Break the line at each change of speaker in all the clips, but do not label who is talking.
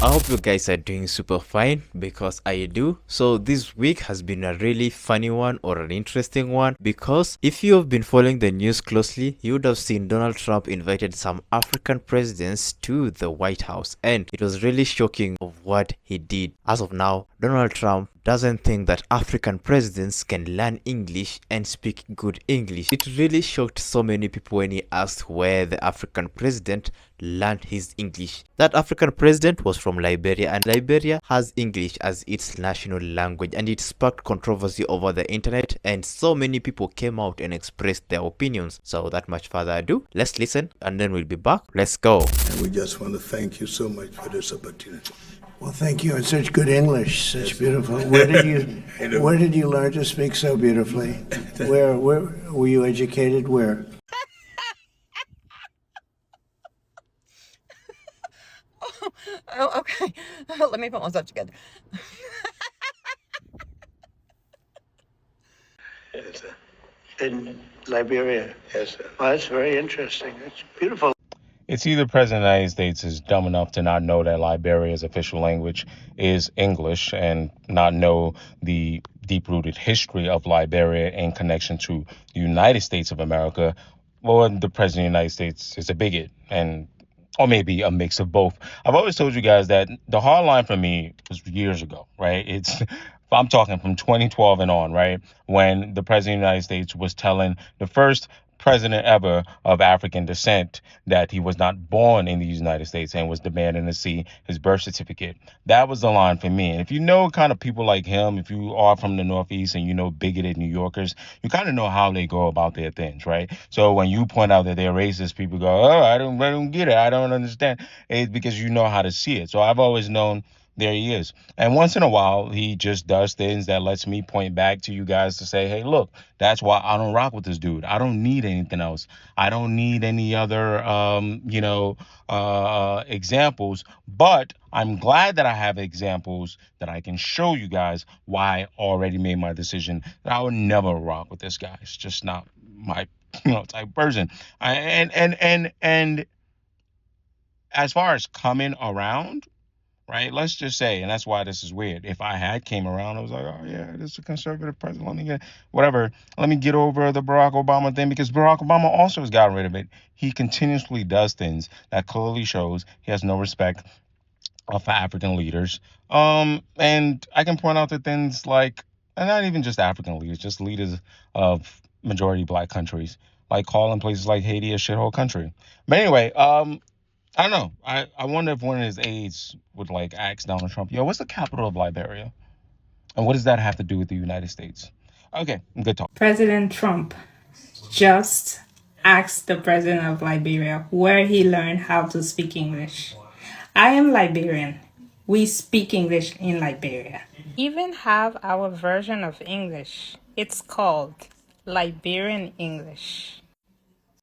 I hope you guys are doing super fine because I do. So this week has been a really funny one or an interesting one because if you have been following the news closely, you would have seen Donald Trump invited some African presidents to the White House, and it was really shocking of what he did. As of now, Donald Trump doesn't think that African presidents can learn English and speak good English. It really shocked so many people when he asked where the African president learned his English. That African president was from Liberia, and Liberia has English as its national language, and it sparked controversy over the internet, and so many people came out and expressed their opinions. So without much further ado, let's listen and then we'll be back. Let's go.
And we just want to thank you so much for this opportunity.
Well, thank you. It's such good English, such beautiful. Where did you learn to speak so beautifully? Where were you educated? Where?
Oh, okay. Let me put myself together.
Yes, sir.
In Liberia.
Yes, sir.
Well, that's very interesting. It's beautiful.
It's either President of the United States is dumb enough to not know that Liberia's official language is English and not know the deep-rooted history of Liberia in connection to the United States of America, or the President of the United States is a bigot, or maybe a mix of both. I've always told you guys that the hard line for me was years ago, right? I'm talking from 2012 and on, right? When the President of the United States was telling the first president ever of African descent that he was not born in the United States and was demanding to see his birth certificate. That was the line for me. And if you know kind of people like him, if you are from the Northeast and you know bigoted New Yorkers, you kind of know how they go about their things, right? So when you point out that they're racist, people go, oh, I don't get it. I don't understand. It's because you know how to see it. So I've always known there he is. And once in a while, he just does things that lets me point back to you guys to say, hey, look, that's why I don't rock with this dude. I don't need anything else. I don't need any other, examples. But I'm glad that I have examples that I can show you guys why I already made my decision that I would never rock with this guy. It's just not my, type person. And as far as coming around, right? Let's just say, and that's why this is weird. If I had came around, I was like, oh yeah, this is a conservative president. Let me get over the Barack Obama thing, because Barack Obama also has gotten rid of it. He continuously does things that clearly shows he has no respect for African leaders. And I can point out the things like, and not even just African leaders, just leaders of majority black countries, like calling places like Haiti a shithole country. But anyway, I don't know. I wonder if one of his aides would ask Donald Trump, yo, what's the capital of Liberia? And what does that have to do with the United States? Okay, good talk.
President Trump just asked the president of Liberia where he learned how to speak English. I am Liberian. We speak English in Liberia. Even have our version of English. It's called Liberian English.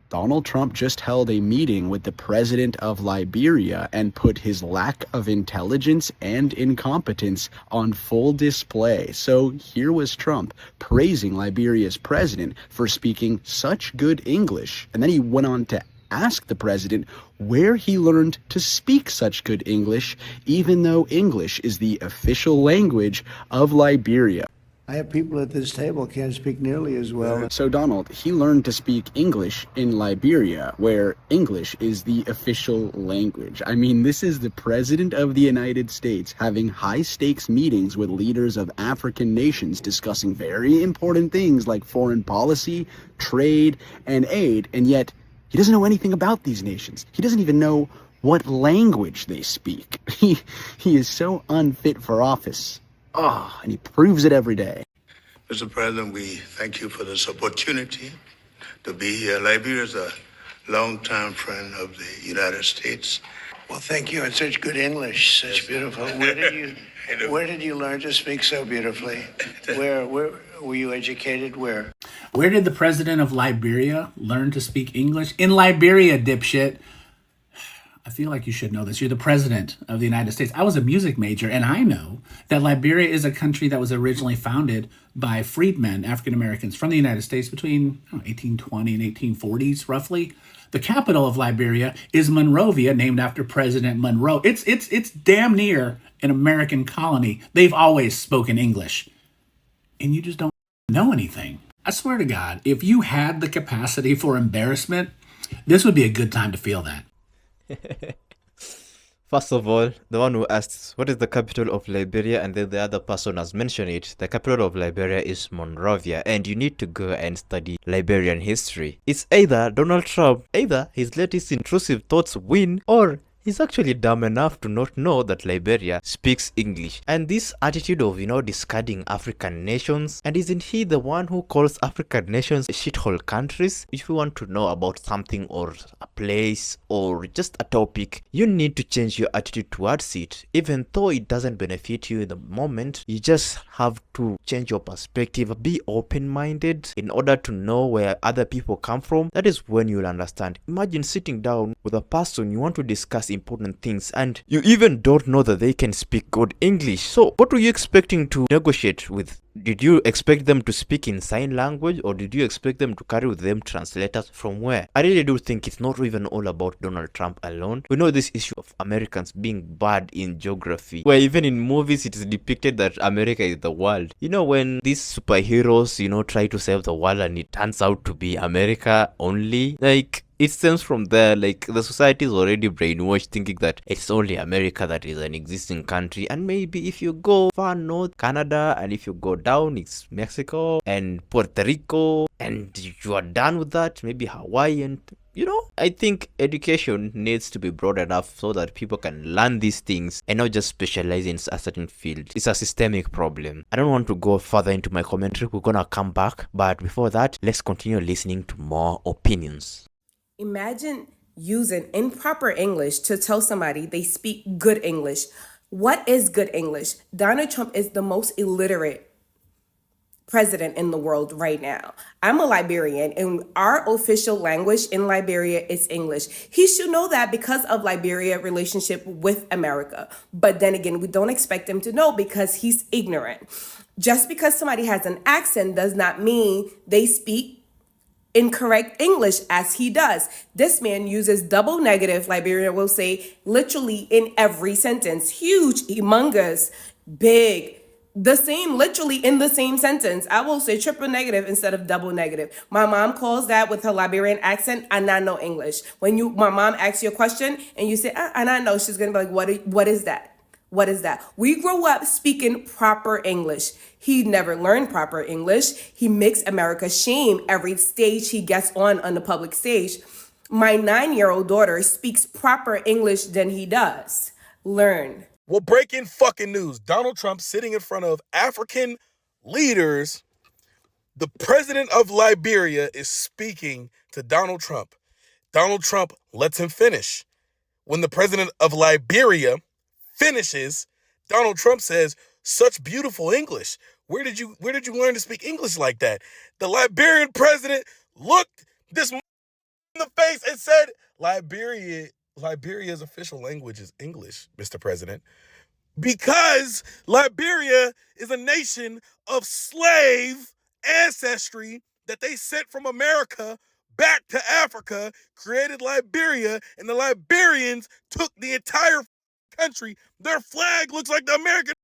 Donald Trump just held a meeting with the president of Liberia and put his lack of intelligence and incompetence on full display. So here was Trump praising Liberia's president for speaking such good English. And then he went on to ask the president where he learned to speak such good English, even though English is the official language of Liberia.
I have people at this table can't speak nearly as well.
So Donald, he learned to speak English in Liberia, where English is the official language. I mean, this is the President of the United States having high-stakes meetings with leaders of African nations discussing very important things like foreign policy, trade, and aid, and yet he doesn't know anything about these nations. He doesn't even know what language they speak. He is so unfit for office. And he proves it every day.
Mr. President, we thank you for this opportunity to be here. Liberia is a longtime friend of the United States.
Well, thank you. It's such good English, such beautiful. Where did you learn to speak so beautifully? Where were you educated? Where?
Where did the president of Liberia learn to speak English? In Liberia, dipshit. I feel like you should know this. You're the president of the United States. I was a music major, and I know that Liberia is a country that was originally founded by freedmen, African Americans from the United States between 1820 and 1840s, roughly. The capital of Liberia is Monrovia, named after President Monroe. It's damn near an American colony. They've always spoken English, and you just don't know anything. I swear to God, if you had the capacity for embarrassment, this would be a good time to feel that.
First of all, the one who asked, what is the capital of Liberia? And then the other person has mentioned it. The capital of Liberia is Monrovia, and you need to go and study Liberian history. It's either Donald Trump, either his latest intrusive thoughts win, or he's actually dumb enough to not know that Liberia speaks English. And this attitude of, discarding African nations, and isn't he the one who calls African nations shithole countries? If you want to know about something or a place or just a topic, you need to change your attitude towards it. Even though it doesn't benefit you in the moment, you just have to change your perspective. Be open-minded in order to know where other people come from. That is when you'll understand. Imagine sitting down with a person you want to discuss important things and you even don't know that they can speak good English. So what were you expecting to negotiate with? Did you expect them to speak in sign language, or did you expect them to carry with them translators from where? I really do think it's not even all about Donald Trump alone. We know this issue of Americans being bad in geography, where even in movies it is depicted that America is the world. When these superheroes, try to save the world and it turns out to be America only, it stems from there. The society is already brainwashed, thinking that it's only America that is an existing country, and maybe if you go far north, Canada, and if you go down, it's Mexico and Puerto Rico, and you are done with that, maybe Hawaii. And I think education needs to be broad enough so that people can learn these things and not just specialize in a certain field. It's a systemic problem. I don't want to go further into my commentary. We're gonna come back, but before that, let's continue listening to more opinions.
Imagine using improper English to tell somebody they speak good English. What is good English? Donald Trump is the most illiterate president in the world right now. I'm a Liberian, and our official language in Liberia is English. He should know that because of Liberia's relationship with America. But then again, we don't expect him to know because he's ignorant. Just because somebody has an accent does not mean they speak incorrect English as he does. This man uses double negative, Liberia will say, literally in every sentence. Huge, humongous, big, the same, literally in the same sentence. I will say triple negative instead of double negative. My mom calls that with her Liberian accent, and I know English. When my mom asks you a question and you say, and I know, she's gonna be like, what is that? What is that? We grow up speaking proper English. He never learned proper English. He makes America shame every stage he gets on the public stage. My 9-year-old daughter speaks proper English than he does. Learn.
Well, breaking fucking news. Donald Trump sitting in front of African leaders. The president of Liberia is speaking to Donald Trump. Donald Trump lets him finish. When the president of Liberia finishes, Donald Trump says, "Such beautiful English. Where did you learn to speak English like that?" The Liberian president looked this in the face and said, Liberia's official language is English, Mr. President, because Liberia is a nation of slave ancestry that they sent from America back to Africa, created Liberia, and the Liberians took the entire country. Their flag looks like the American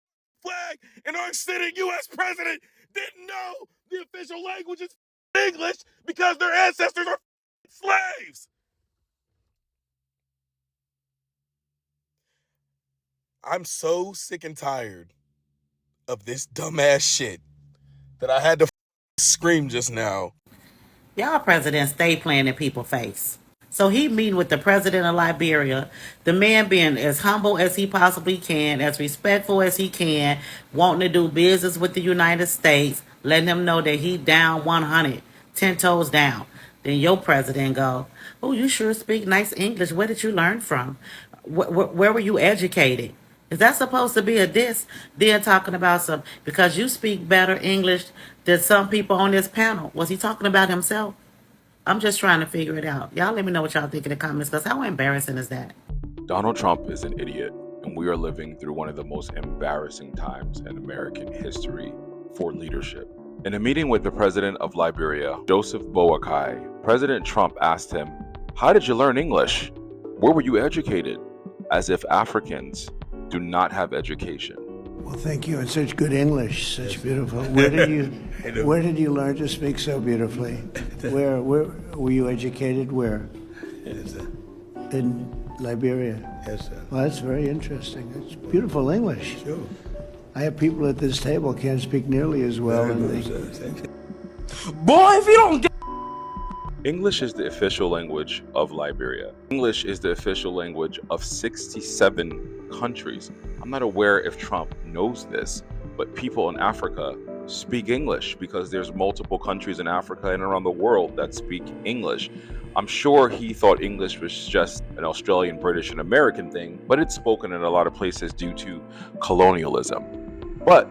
flag, and our sitting U.S. president didn't know the official language is English because their ancestors are slaves. I'm so sick and tired of this dumbass shit that I had to scream just now.
Y'all president stay playing in people's face. So he meeting with the president of Liberia, the man being as humble as he possibly can, as respectful as he can, wanting to do business with the United States, letting him know that he down 100, 10 toes down. Then your president go, "Oh, you sure speak nice English. Where did you learn from? Where were you educated?" Is that supposed to be a diss? Then talking about some, because you speak better English than some people on this panel. Was he talking about himself? I'm just trying to figure it out. Y'all let me know what y'all think in the comments, because how embarrassing is that?
Donald Trump is an idiot, and we are living through one of the most embarrassing times in American history for leadership. In a meeting with the president of Liberia, Joseph Boakai, President Trump asked him, "How did you learn English? Where were you educated?" As if Africans do not have education.
Well, thank you. It's such good English, such beautiful. Where did you learn to speak so beautifully? Where were you educated? Where? In Liberia.
Yes, sir.
Well, that's very interesting. It's beautiful English.
Sure.
I have people at this table can't speak nearly as well.
Boy, if you don't get
English is the official language of Liberia. English is the official language of 67 countries. I'm not aware if Trump knows this, but people in Africa speak English because there's multiple countries in Africa and around the world that speak English. I'm sure he thought English was just an Australian, British, and American thing, but it's spoken in a lot of places due to colonialism. But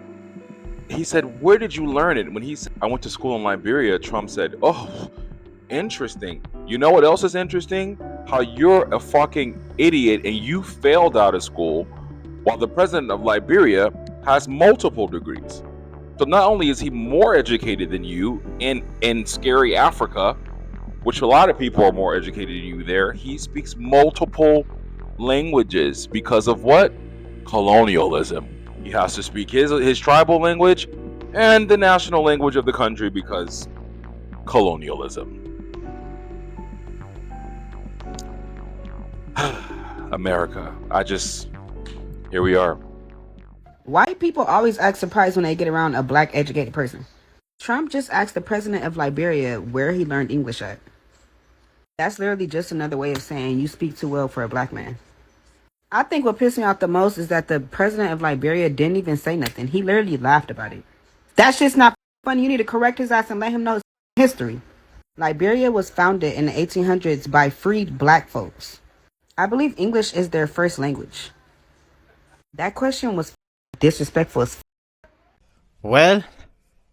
he said, "Where did you learn it?" When he said, "I went to school in Liberia," Trump said, "Oh, interesting. You know what else is interesting? How you're a fucking idiot and you failed out of school while the president of Liberia has multiple degrees. So not only is he more educated than you in scary Africa, which a lot of people are more educated than you there, he speaks multiple languages because of what? Colonialism. He has to speak his tribal language and the national language of the country because colonialism. America. Here we are.
White people always act surprised when they get around a black educated person. Trump just asked the president of Liberia where he learned English at. That's literally just another way of saying you speak too well for a black man. I think what pissed me off the most is that the president of Liberia didn't even say nothing. He literally laughed about it. That's just not funny. You need to correct his ass and let him know his history. Liberia was founded in the 1800s by freed black folks. I believe English is their first language. That question was disrespectful as
Well,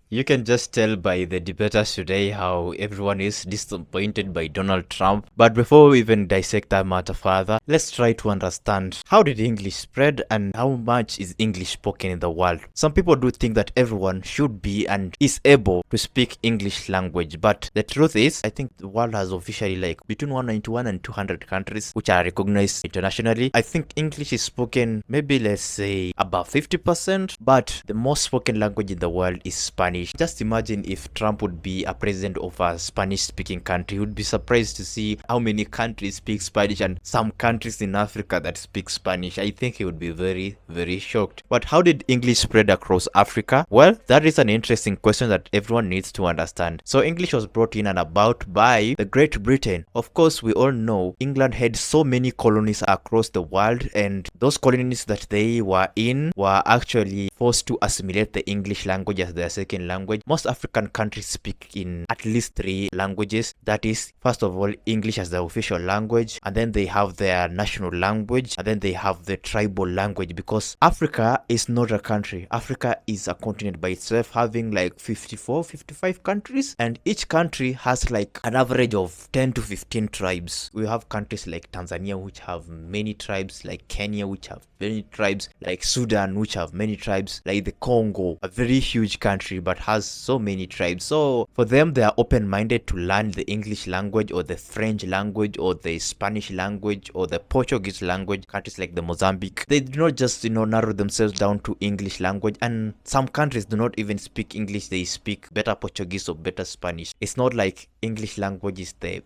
you can just tell by the debaters today how everyone is disappointed by Donald Trump. But before we even dissect that matter further, let's try to understand how did English spread and how much is English spoken in the world. Some people do think that everyone should be and is able to speak English language, but the truth is, I think the world has officially like between 191 and 200 countries which are recognized internationally. I think English is spoken maybe let's say about 50%, but the most spoken language in the world is Spanish. Just imagine if Trump would be a president of a Spanish-speaking country. He would be surprised to see how many countries speak Spanish and some countries in Africa that speak Spanish. I think he would be very, very shocked. But how did English spread across Africa? Well, that is an interesting question that everyone needs to understand. So English was brought in and about by the Great Britain. Of course, we all know England had so many colonies across the world, and those colonies that they were in were actually forced to assimilate the English language as their second language. Most African countries speak in at least 3 languages. That is, first of all, English as the official language, and then they have their national language, and then they have the tribal language, because Africa is not a country. Africa is a continent by itself, having like 54, 55 countries, and each country has like an average of 10 to 15 tribes. We have countries like Tanzania which have many tribes, like Kenya which have many tribes, like Sudan which have many tribes, like the Congo, a very huge country but has so many tribes. So for them, they are open-minded to learn the English language or the French language or the Spanish language or the Portuguese language. Countries like the Mozambique, they do not just narrow themselves down to English language, and some countries do not even speak English. They speak better Portuguese or better Spanish. It's not like English language is the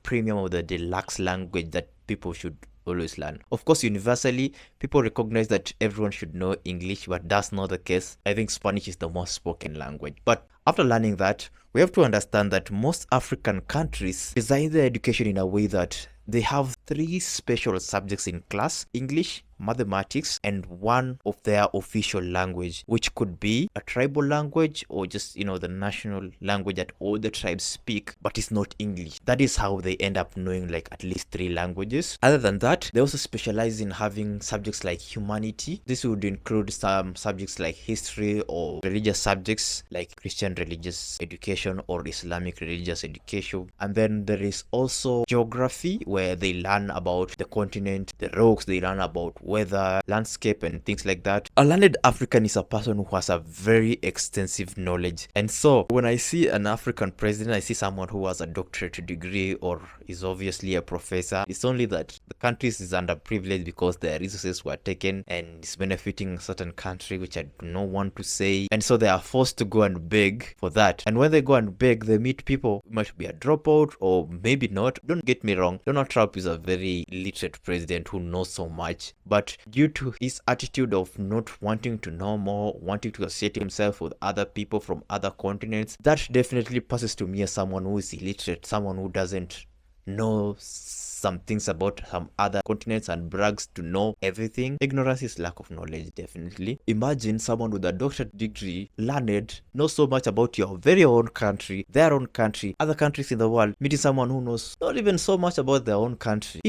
premium or the deluxe language that people should always learn. Of course, universally, people recognize that everyone should know English, but that's not the case. I think Spanish is the most spoken language. But after learning that, we have to understand that most African countries design their education in a way that they have 3 special subjects in class: English, mathematics, and one of their official language, which could be a tribal language or just the national language that all the tribes speak, but it's not English. That is how they end up knowing like at least 3 languages. Other than that, they also specialize in having subjects like humanity. This would include some subjects like history or religious subjects like Christian religious education or Islamic religious education. And then there is also geography, where where they learn about the continent, the rocks, they learn about weather, landscape, and things like that. A learned African is a person who has a very extensive knowledge. And so when I see an African president, I see someone who has a doctorate degree or is obviously a professor. It's only that the country is underprivileged because their resources were taken and it's benefiting a certain country, which I do not want to say. And so they are forced to go and beg for that. And when they go and beg, they meet people who might be a dropout or maybe not. Don't get me wrong, Donald Trump is a very literate president who knows so much. But due to his attitude of not wanting to know more, wanting to associate himself with other people from other continents, that definitely passes to me as someone who is illiterate, someone who doesn't know some things about some other continents and brags to know everything. Ignorance is lack of knowledge, definitely. Imagine someone with a doctorate degree, learned, knows so much about your very own country, their own country, other countries in the world, meeting someone who knows not even so much about their own country.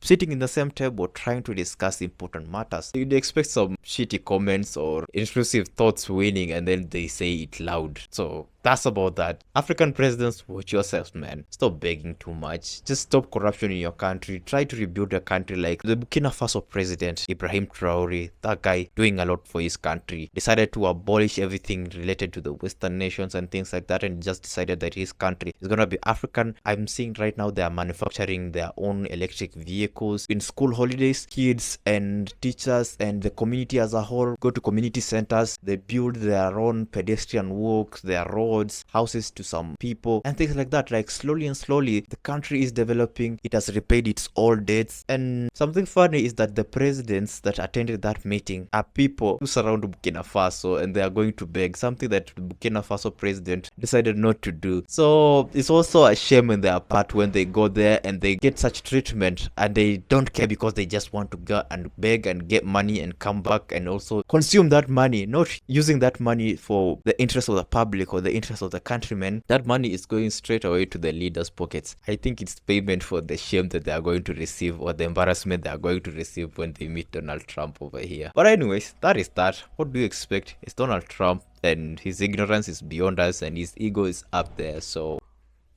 Sitting in the same table trying to discuss important matters. You'd expect some shitty comments or intrusive thoughts winning, and then they say it loud. So that's about that. African presidents, watch yourselves, man. Stop begging too much. Just stop corruption in your country. Try to rebuild a country like the Burkina Faso president, Ibrahim Traore. That guy doing a lot for his country. Decided to abolish everything related to the Western nations and things like that, and just decided that his country is gonna be African. I'm seeing right now they are manufacturing their own electric vehicles. In school holidays, kids and teachers and the community as a whole go to community centers. They build their own pedestrian walks, their roads, houses to some people, and things like that. Like slowly and slowly, the country is developing. It has repaid its old debts. And something funny is that the presidents that attended that meeting are people who surround Burkina Faso, and they are going to beg, something that the Burkina Faso president decided not to do. So it's also a shame on their part when they go there and they get such treatment and they don't care because they just want to go and beg and get money and come back and also consume that money, not using that money for the interest of the public or the interest of the countrymen. That money is going straight away to the leaders' pockets. I think it's payment for the shame that they are going to receive or the embarrassment they are going to receive when they meet Donald Trump over here. But anyways, that is that. What do you expect? It's Donald Trump, and his ignorance is beyond us and his ego is up there. So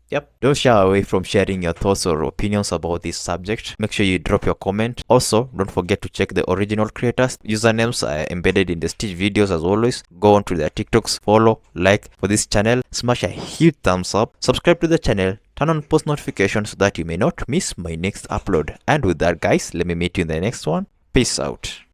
yep, don't shy away from sharing your thoughts or opinions about this subject. Make sure you drop your comment. Also, don't forget to check the original creators. Usernames are embedded in the Stitch videos as always. Go on to their TikToks, follow, like for this channel, smash a huge thumbs up, subscribe to the channel, turn on post notifications so that you may not miss my next upload. And with that, guys, let me meet you in the next one. Peace out.